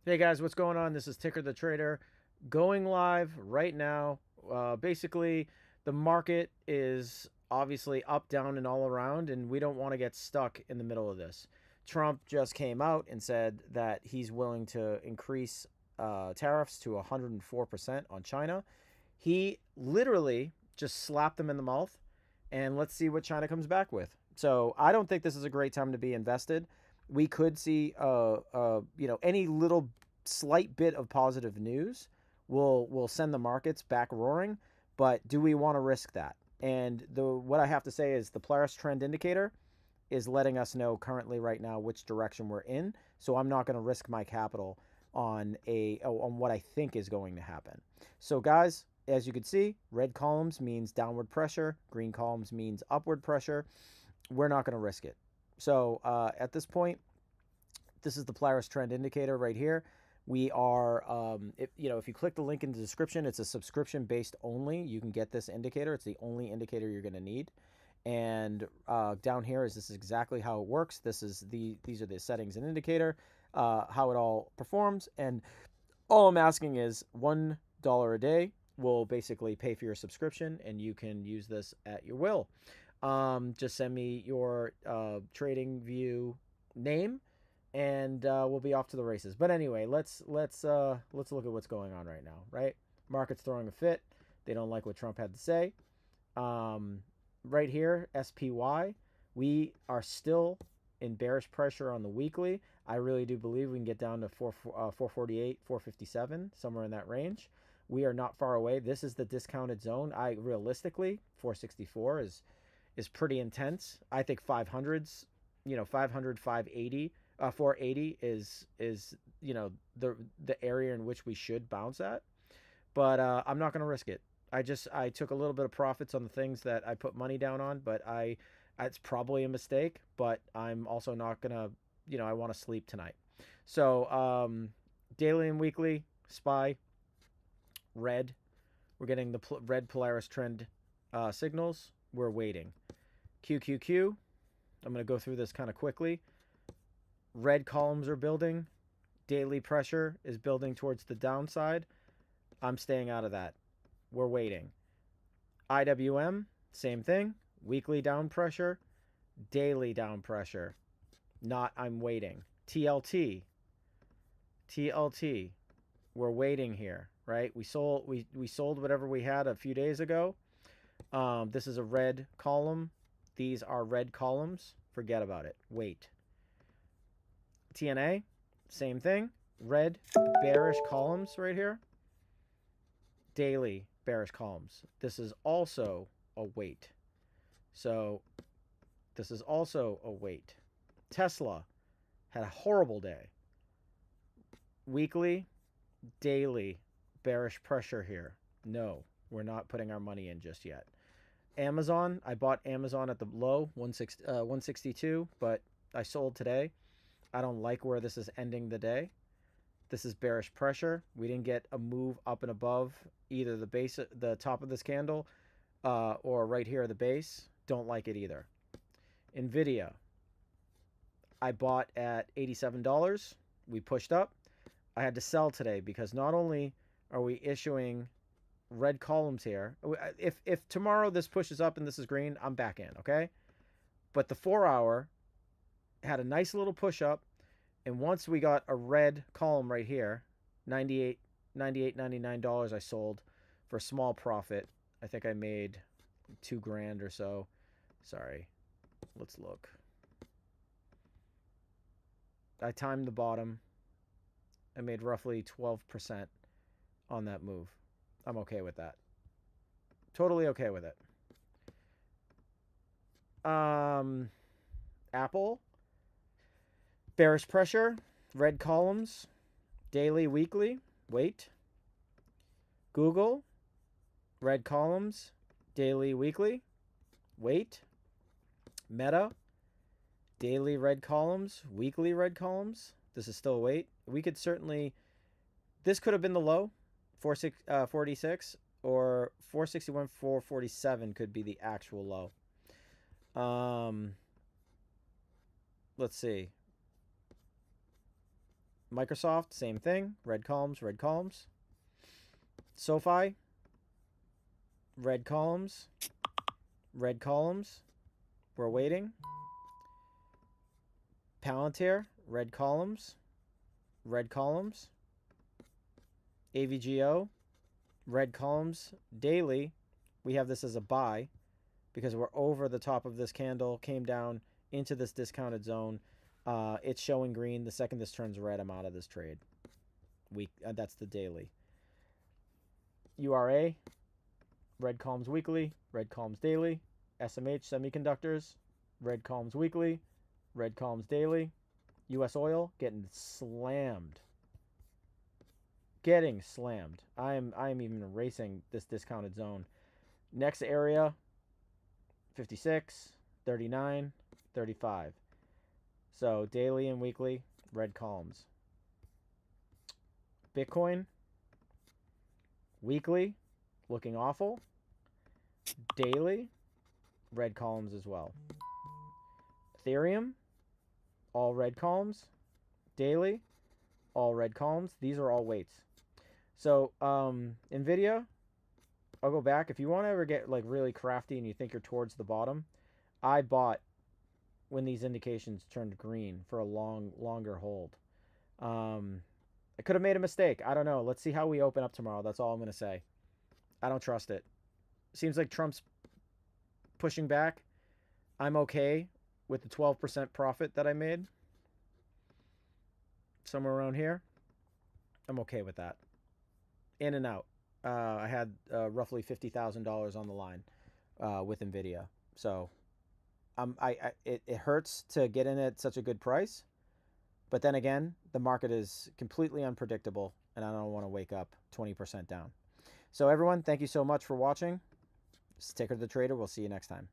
Hey guys, what's going on? This is Ticker the Trader going live right now. Basically, the market is obviously up, down, and all around, and we don't want to get stuck in the middle of this. Trump just came out and said that he's willing to increase tariffs to 104% on China. He literally just slapped them in the mouth, and let's see what China comes back with. So I don't think this is a great time to be invested. We could see, any little slight bit of positive news will send the markets back roaring. But do we want to risk that? And what I have to say is the Polaris Trend Indicator is letting us know currently right now which direction we're in. So I'm not going to risk my capital on what I think is going to happen. So guys, as you can see, red columns means downward pressure, green columns means upward pressure. We're not going to risk it. So at this point, this is the Polaris Trend Indicator right here. We are, if you click the link in the description, it's a subscription based only. You can get this indicator. It's the only indicator you're going to need. And down here is this is exactly how it works. These are the settings and indicator, how it all performs. And all I'm asking is $1 a day will basically pay for your subscription, and you can use this at your will. Just send me your TradingView name, and we'll be off to the races. But anyway, let's look at what's going on right now. Right, market's throwing a fit. They don't like what Trump had to say. Right here, SPY, we are still in bearish pressure on the weekly. I really do believe we can get down to 448, 457, somewhere in that range. We are not far away. This is the discounted zone. Realistically, 464 is pretty intense. I think 500s, 500, 580, 480 is the area in which we should bounce at. But I'm not going to risk it. I took a little bit of profits on the things that I put money down on, but it's probably a mistake. But I'm also not gonna, I want to sleep tonight. So daily and weekly SPY red. We're getting the red Polaris trend signals. We're waiting. QQQ. I'm gonna go through this kind of quickly. Red columns are building. Daily pressure is building towards the downside. I'm staying out of that. We're waiting. IWM, same thing. Weekly down pressure, daily down pressure. I'm waiting. TLT. TLT. We're waiting here, right? We sold whatever we had a few days ago. This is a red column. These are red columns. Forget about it. Wait. TNA, same thing. Red bearish columns right here. Daily bearish columns. This is also a wait. So this is also a wait. Tesla had a horrible day. Weekly, daily bearish pressure here. No, we're not putting our money in just yet. Amazon, I bought Amazon at the low, 162, but I sold today. I don't like where this is ending the day. This is bearish pressure. We didn't get a move up and above either the top of this candle, or right here at the base. Don't like it either. Nvda, I bought at $87. We pushed up. I had to sell today because not only are we issuing red columns here. If tomorrow this pushes up and this is green, I'm back in, okay? But the 4-hour had a nice little push up. And once we got a red column right here, $98, $99 I sold for a small profit. I think I made $2,000 or so. Sorry. Let's look. I timed the bottom. I made roughly 12% on that move. I'm okay with that. Totally okay with it. Apple. Bearish pressure, red columns, daily, weekly, wait. Google, red columns, daily, weekly, wait. Meta, daily red columns, weekly red columns. This is still a wait. We could certainly, this could have been the low, 46, or 461, 447 could be the actual low. Let's see. Microsoft, same thing. Red columns, red columns. SoFi, red columns, red columns. We're waiting. Palantir, red columns, red columns. AVGO, red columns. Daily, we have this as a buy because we're over the top of this candle, came down into this discounted zone. It's showing green. The second this turns red, I'm out of this trade. That's the daily. URA, red columns weekly, red columns daily. SMH, semiconductors, red columns weekly, red columns daily. US oil, getting slammed. Getting slammed. I'm even erasing this discounted zone. Next area, 56, 39, 35. So daily and weekly, red columns. Bitcoin, weekly, looking awful. Daily, red columns as well. Ethereum, all red columns. Daily, all red columns. These are all weights. So Nvda, I'll go back. If you want to ever get like really crafty and you think you're towards the bottom, I bought when these indications turned green for a longer hold. I could have made a mistake. I don't know. Let's see how we open up tomorrow. That's all I'm going to say. I don't trust it. Seems like Trump's pushing back. I'm okay with the 12% profit that I made. Somewhere around here. I'm okay with that. In and out. I had roughly $50,000 on the line with Nvda. So it hurts to get in at such a good price. But then again, the market is completely unpredictable, and I don't want to wake up 20% down. So everyone, thank you so much for watching. This is Ticker the Trader. We'll see you next time.